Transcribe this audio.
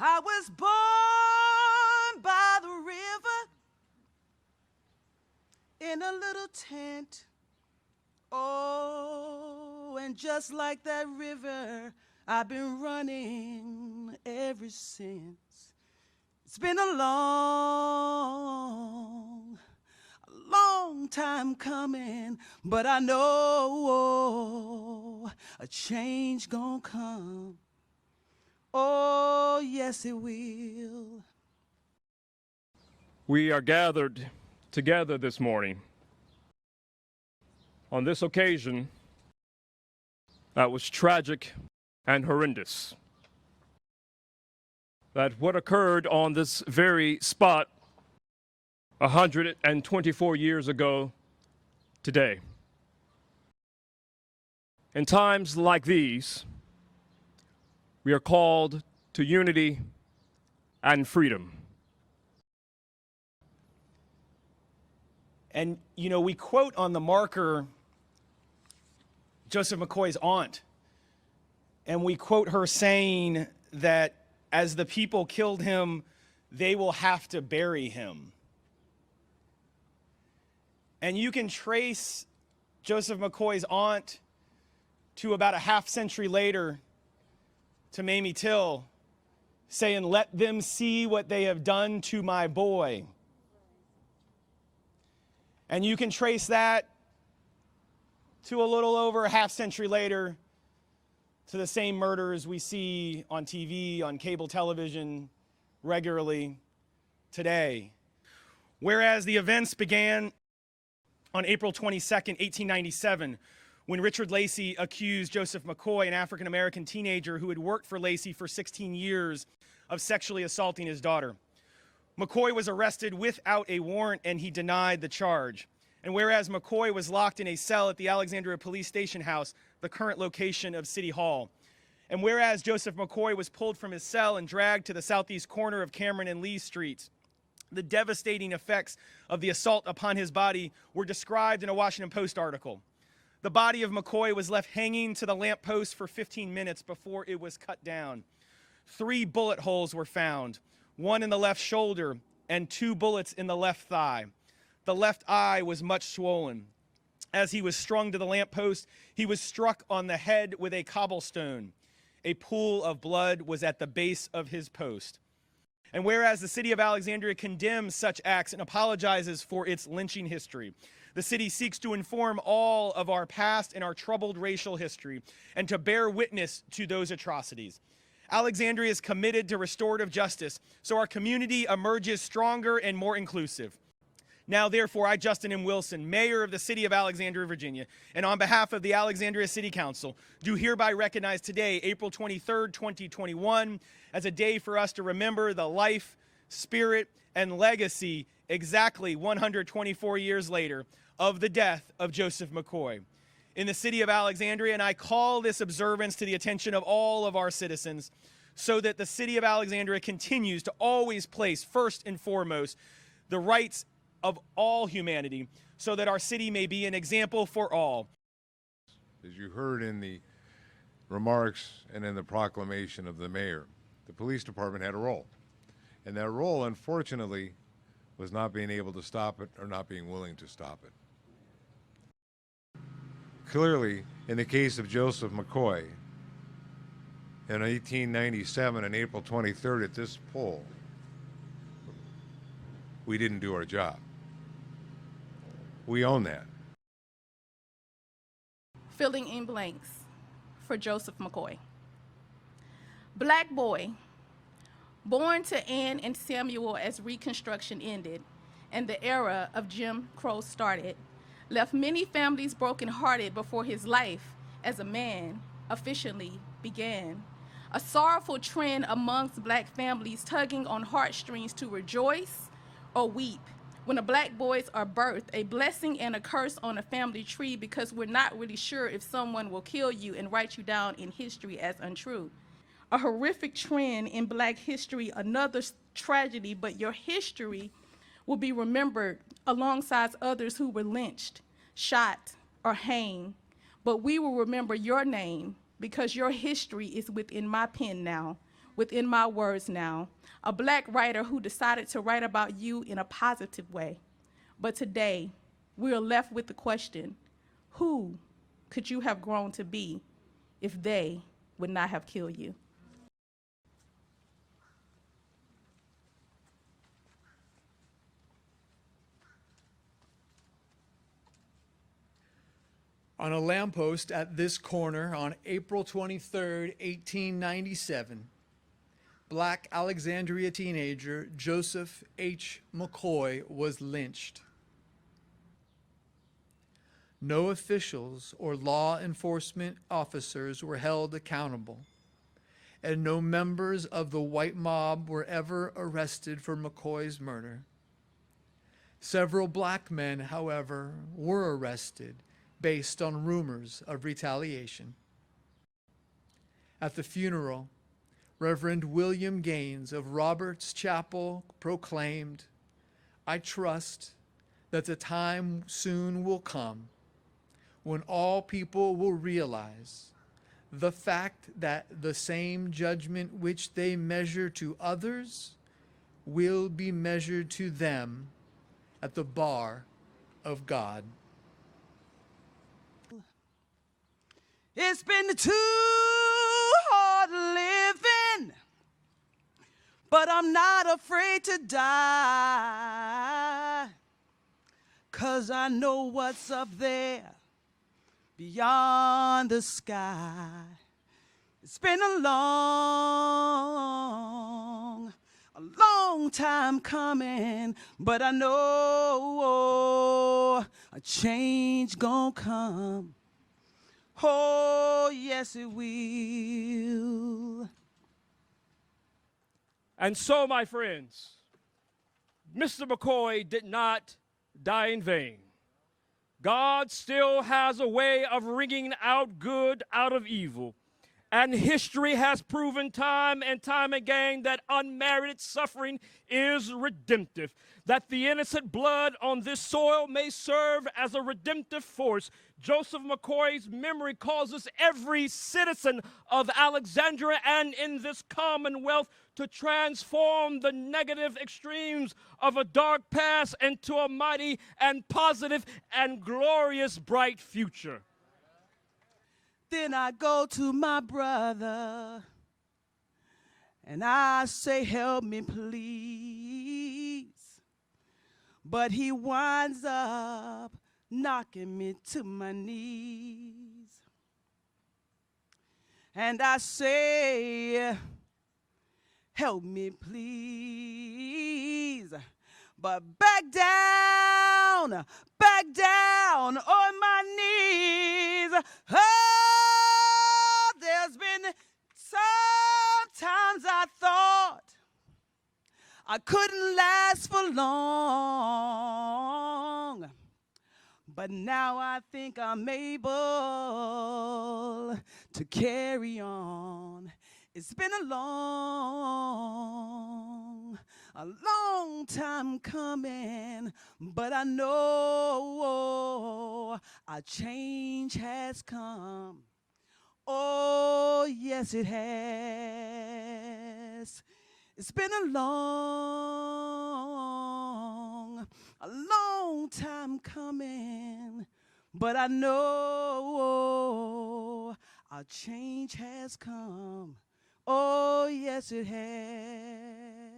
I was born by the river in a little tent. Oh, and just like that river, I've been running ever since. It's been a long time coming, but I know a change gonna come. Oh, yes, it will. We are gathered together this morning on this occasion that was tragic and horrendous. That what occurred on this very spot 124 years ago today. In times like these, we are called to unity and freedom. And, you know, we quote on the marker Joseph McCoy's aunt. And we quote her saying that as the people killed him, they will have to bury him. And you can trace Joseph McCoy's aunt to about a half century later to Mamie Till saying, "Let them see what they have done to my boy." And you can trace that to a little over a half century later to the same murders we see on TV, on cable television regularly today. Whereas the events began on April 22nd, 1897, when Richard Lacey accused Joseph McCoy, an African-American teenager who had worked for Lacey for 16 years, of sexually assaulting his daughter. McCoy was arrested without a warrant and he denied the charge. And whereas McCoy was locked in a cell at the Alexandria Police Station House, the current location of City Hall, and whereas Joseph McCoy was pulled from his cell and dragged to the southeast corner of Cameron and Lee Streets, the devastating effects of the assault upon his body were described in a Washington Post article. The body of McCoy was left hanging to the lamppost for 15 minutes before it was cut down. 3 bullet holes were found, 1 in the left shoulder and 2 bullets in the left thigh. The left eye was much swollen. As he was strung to the lamppost, he was struck on the head with a cobblestone. A pool of blood was at the base of his post. And whereas the city of Alexandria condemns such acts and apologizes for its lynching history, the city seeks to inform all of our past and our troubled racial history and to bear witness to those atrocities. Alexandria is committed to restorative justice, so our community emerges stronger and more inclusive. Now, therefore, I, Justin M. Wilson, Mayor of the City of Alexandria, Virginia, and on behalf of the Alexandria City Council, do hereby recognize today, April 23rd, 2021, as a day for us to remember the life, spirit, and legacy exactly 124 years later of the death of Joseph McCoy in the city of Alexandria. And I call this observance to the attention of all of our citizens so that the city of Alexandria continues to always place first and foremost the rights of all humanity so that our city may be an example for all. As you heard in the remarks and in the proclamation of the mayor, the police department had a role. And that role, unfortunately, was not being able to stop it or not being willing to stop it. Clearly, in the case of Joseph McCoy, in 1897, on April 23rd at this poll, we didn't do our job. We own that. Filling in blanks for Joseph McCoy. Black boy, born to Ann and Samuel as Reconstruction ended and the era of Jim Crow started, left many families brokenhearted before his life as a man officially began. A sorrowful trend amongst black families tugging on heartstrings to rejoice or weep when the black boys are birthed, a blessing and a curse on a family tree because we're not really sure if someone will kill you and write you down in history as untrue. A horrific trend in black history, another tragedy, but your history will be remembered alongside others who were lynched, shot, or hanged. But we will remember your name because your history is within my pen now. within my words now, a black writer who decided to write about you in a positive way. But today, we are left with the question, who could you have grown to be if they would not have killed you? On a lamppost at this corner on April 23, 1897, Black Alexandria teenager Joseph H. McCoy was lynched. No officials or law enforcement officers were held accountable, and no members of the white mob were ever arrested for McCoy's murder. Several black men, however, were arrested based on rumors of retaliation. At the funeral, Reverend William Gaines of Roberts Chapel proclaimed, "I trust that the time soon will come when all people will realize the fact that the same judgment which they measure to others will be measured to them at the bar of God." It's been too hard living, but I'm not afraid to die, 'cause I know what's up there beyond the sky. It's been a long time coming, but I know a change gonna come. Oh, yes, it will. And so, my friends, Mr. McCoy did not die in vain. God still has a way of wringing out good out of evil. And history has proven time and time again that unmerited suffering is redemptive, that the innocent blood on this soil may serve as a redemptive force. Joseph McCoy's memory causes every citizen of Alexandria and in this commonwealth to transform the negative extremes of a dark past into a mighty and positive and glorious bright future. Then I go to my brother and I say, help me, please. But he winds up knocking me to my knees. And I say, help me, please. But back down on my knees. Oh, there's been sometimes I thought I couldn't last for long, but now I think I'm able to carry on. It's been a long time coming, but I know a change has come. Oh, yes, it has. It's been a long time coming, but I know a change has come. Oh, yes, it has.